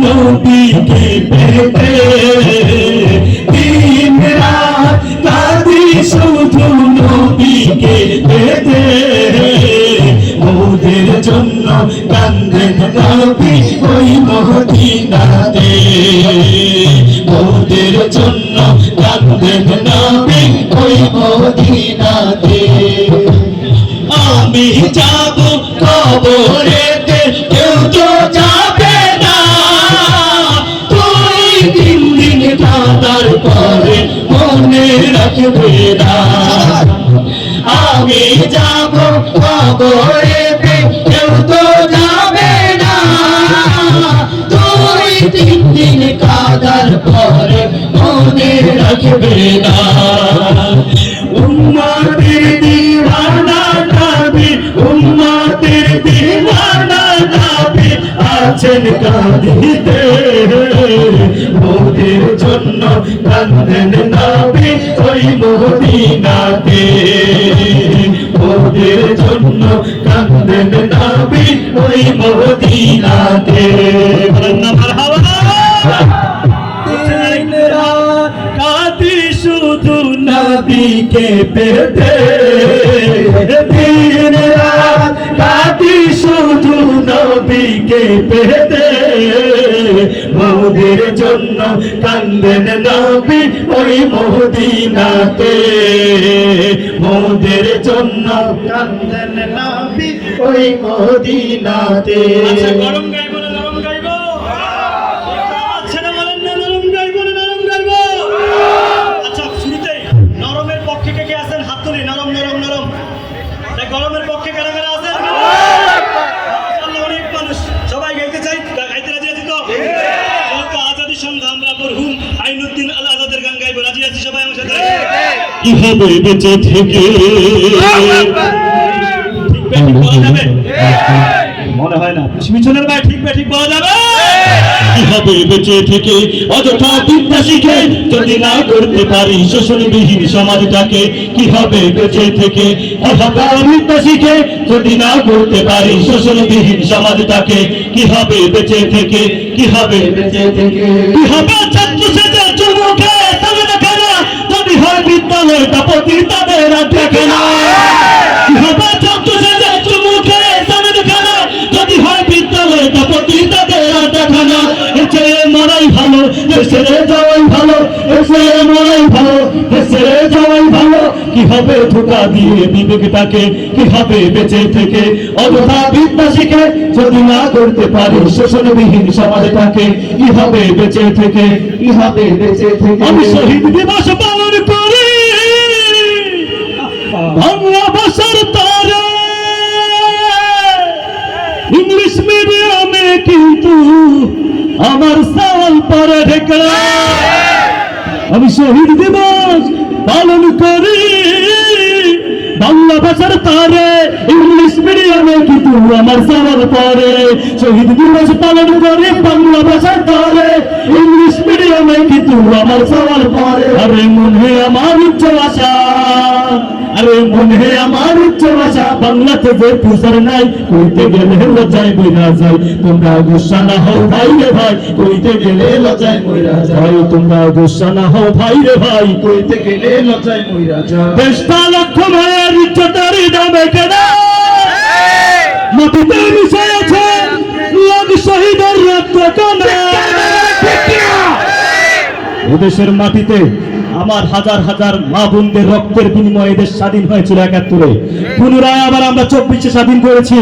নবীকে পেতে, দিন রাত কাঁদি শুধু নবীকে পেতে। মোদের জন্য কান্দেন নবী ওই মদিনাতে, মোদের জন্য কান্দেন নবী ওই মদিনাতে। আমি যাব কবরেতে, কেউ তো যাবে না, তুই তিন দিন কাঁদার পরে মনে রাখবে না। আমি যাব কবরেতে, কেউ তো যাবে না, তুই তিন দিন কাঁদার পরে মনে রাখবে না। উম্মতের দিওয়ানা নবী, উম্মতের দিওয়ানা নবী আছেন কাঁদিতে, মোদের জন্য কাঁদেন নবী ওই মদিনাতে, মোদের জন্য কাঁদেন নবী ওই মদিনাতে। বলেন না মারহাবা। দিন রাত কাঁদি শুধু নবীকে পেতে, দিন রাত কাঁদি শুধু নবীকে পেতে, মোদের জন্য কাঁদেন নবী ওই মদিনাতে, মোদের জন্য কাঁদেন নবী ওই মদিনাতে। আচ্ছা গরম গাইবো না নরম গাইবো? আচ্ছা না বলেন না নরম গাইবো না নরম গাইবো? আচ্ছা শুরুতেই নরমের পক্ষে কে কে আছেন হাত তুলি। নরম নরম নরম, তাই গরমের পক্ষে কারা কারা আছেন? মাশাআল্লাহ অনেক মানুষ, সবাই গাইতে চাই, গাইতে রাজি আছি তো? আজাদি সন্ধ্যা আমরা মরহুম আইনুদ্দিন আল আজাদের গান গাইবো, রাজি আছি সবাই আমার সাথে? কি হবে বেঁচে থেকে, মনে হয় না পিছনের ভাই ঠিক ঠিক পাওয়া যাবে। কি হবে বেঁচে থেকে অযথা বিদ্যা শিখে, যদি না করতে পারি শোষণবিহীন সমাজটাকে। কি হবে বেঁচে থেকে অযথা বিদ্যা শিখে, যদি না করতে পারি শোষণবিহীন সমাজটাকে। কি হবে বেঁচে থেকে, কি হবে বেঁচে থেকে, কি হবে ছাত্র সেজে চুমুখে তবে দেখে না, যদি হয় বিদ্যালয়টা প্রতি তাদের দেখে না। কি হবে ছাত্র সেজে চুমুখে তবে দেখে না, যদি হয় বিদ্যালয়টা প্রতি তাদের দেখে না। ছেড়ে মরাই ভালো, ছেড়ে যাওয়াই ভালো, ছেড়ে মরাই ভালো, ছেড়ে যাওয়াই ভালো। কি হবে ধোঁকা দিয়ে বিবেকটাকে, কি হবে বেঁচে থেকে অযথা বিদ্যা শিখে, যদি না করতে পারি শোষণবিহীন সমাজটাকে। কি হবে বেঁচে থেকে, কি হবে বেঁচে থেকে। আমি শহীদ দিবস পালন করি বাংলা ভাষার তারে, ইংলিশ মিডিয়ামে কিন্তু আমার সাল পরে ঢেকে। আমি শহীদ দিবস পালন করি বাংলা ভাষার তারে, ইংলিশ মিডিয়ামে কিন্তু আমার সাল পরে। শহীদ দিবস পালন করি বাংলা ভাষার তারে, ইংলিশ মিডিয়ামে কিন্তু আমার সাল পরে। আরে মনে আমার উচ্চ আশা, আরে মনে আমার উচ্চ ভাষা, বাংলাতে যে পুষার নাই, কইতে গেলে লজ্জায় বইরা যায়। তোমরা গুসা না হও ভাই রে ভাই, কইতে গেলে লজ্জায় বইরা যায়। তোমরা গুসা না হও ভাই রে ভাই, কইতে গেলে লজ্জায় বইরা যায়। দেশটা লক্ষ মায়ের ইজ্জতের দামে কেনা, মাটিতে মিশে আছে লাখ শহীদের রক্ত কণা। এদেশের মাটিতে আমার হাজার হাজার মা বোনদের রক্তের বিনিময়ে দেশ স্বাধীন হয়েছিল ৭১-এ। পুনরায় আবার আমরা ২৪-এ স্বাধীন করেছি।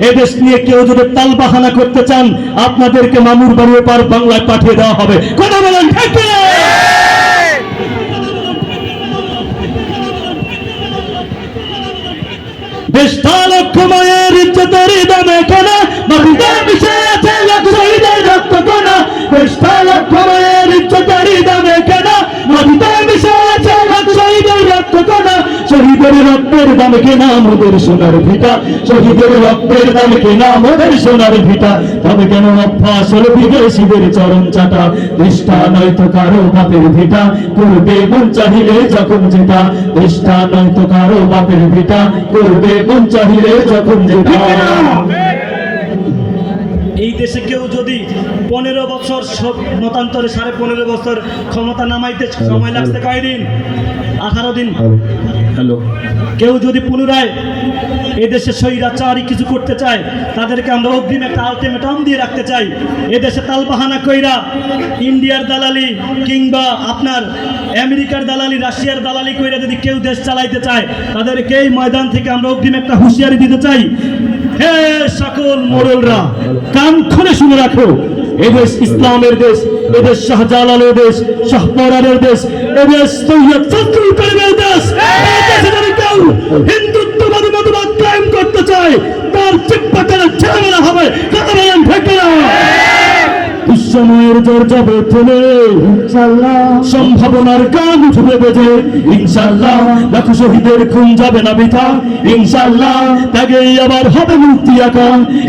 এদেশ নিয়ে কেউ যদি তালবাহানা করতে চান, আপনাদেরকে মামুর বাড়ি পার বাংলায় পাঠিয়ে দেওয়া হবে। কথা বলেন ঠিক কি? দেশটা লক্ষ মায়ের ইজ্জতের দামে কেনা, মাটিতে মিশে আছে লাখ শহীদের রক্ত কণা। দেশটা লক্ষ মায়ের ইজ্জতের দামে কেনা, মাটিতে মিশে আছে লাখ শহীদের রক্ত কণা। শহীদের রক্তের দামে কেনা মোদের সোনার ভিটা, শহীদের রক্তের দামে কেনা মোদের সোনার ভিটা। তবে কেন অভ্যাস হল বিদেশিদের চরণ চাটা, দেশটা নয়তো কারো বাপের ভিটা, করবে মন চাহিলে যখন যেটা। দেশটা নয়তো কারো বাপের ভিটা, করবে মন চাহিলে যখন যেটা। এই দেশে কেউ যদি 15 বছর মতান্তরে 15.5 বছর ক্ষমতা নামাইতে সময় লাগছে কয়দিন? 18 দিন। হ্যালো, কেউ যদি পুনরায় এদেশে স্বৈরাচারী কিছু করতে চায়, তাদেরকে আমরা অগ্রিম একটা আলটিমেটাম দিয়ে রাখতে চাই। এদেশে তালবাহানা কইরা ইন্ডিয়ার দালালি কিংবা আপনার আমেরিকার দালালি, রাশিয়ার দালালি কইরা যদি কেউ দেশ চালাইতে চায়, তাদেরকে এই ময়দান থেকে আমরা অগ্রিম একটা হুঁশিয়ারি দিতে চাই। হে সকল মোড়লরা, কান খুলে শুনে রাখো, এদেশ ইসলামের দেশ, এদেশ শাহজালালের দেশ, শাহপরানের দেশ, এদেশ সৈয়দ ফজলুল করিমের দেশ। এই দেশে যদি কেউ হিন্দুত্ববাদী মতবাদ কায়েম করতে চায়, তার চিপ্পাচারের ছেলেমেলা হবে। কথা বলেন ঠিক না? দুঃসময়ের জ্বর যাবে থেমে, ইনশাআল্লাহ সম্ভাবনার গান উঠবে বেজে, ইনশাআল্লাহ লাখো শহীদের খুন যাবে না বৃথা, ইনশাআল্লাহ ত্যাগেই আবার হবে মুক্তি আঁকা,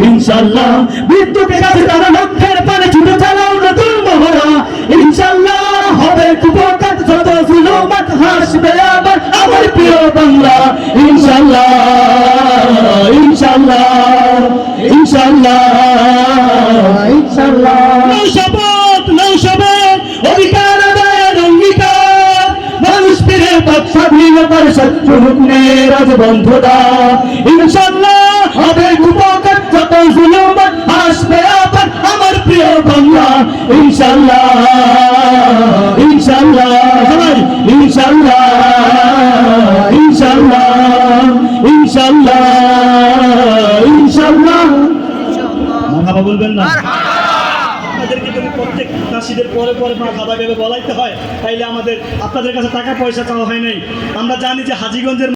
ইনশাআল্লাহ মৃত্যুকে কাছে তারা লক্ষ্যের পানে ছুটে চালাও নতুন মহড়া, ইনশাআল্লাহ হবে কুপকাত যত জুলুমাত হাসবে আবার আমার প্রিয় বাংলা, ইনশাআল্লাহ ইনশাআল্লাহ ইনশাআল্লাহ ইনশাআল্লাহ। নৌশপথ নৌশপথ অধিকার আদায়ের অঙ্গীকার, মানুষ ফিরে পাক স্বাধীনতার শত্রু হুকুমের রাজবন্ধতা, ইনশাআল্লাহ হবে কুপকাত যত জুলুমাত হাসবে আবার আমার প্রিয় বাংলা, ইনশাআল্লাহ ইনশাআল্লাহ সবাই ইনশাআল্লাহ ইনশাআল্লাহ ইনশাআল্লাহ ইনশাআল্লাহ। মারহাবা বলবেন না? আপনাদেরকে যদি প্রত্যেক নাসিদের পরে পরে মারহাবা ভেবে বলাইতে হয়, তাইলে আমাদের আপনাদের কাছে টাকা পয়সা চাওয়া হয় নাই। আমরা জানি যে হাজীগঞ্জের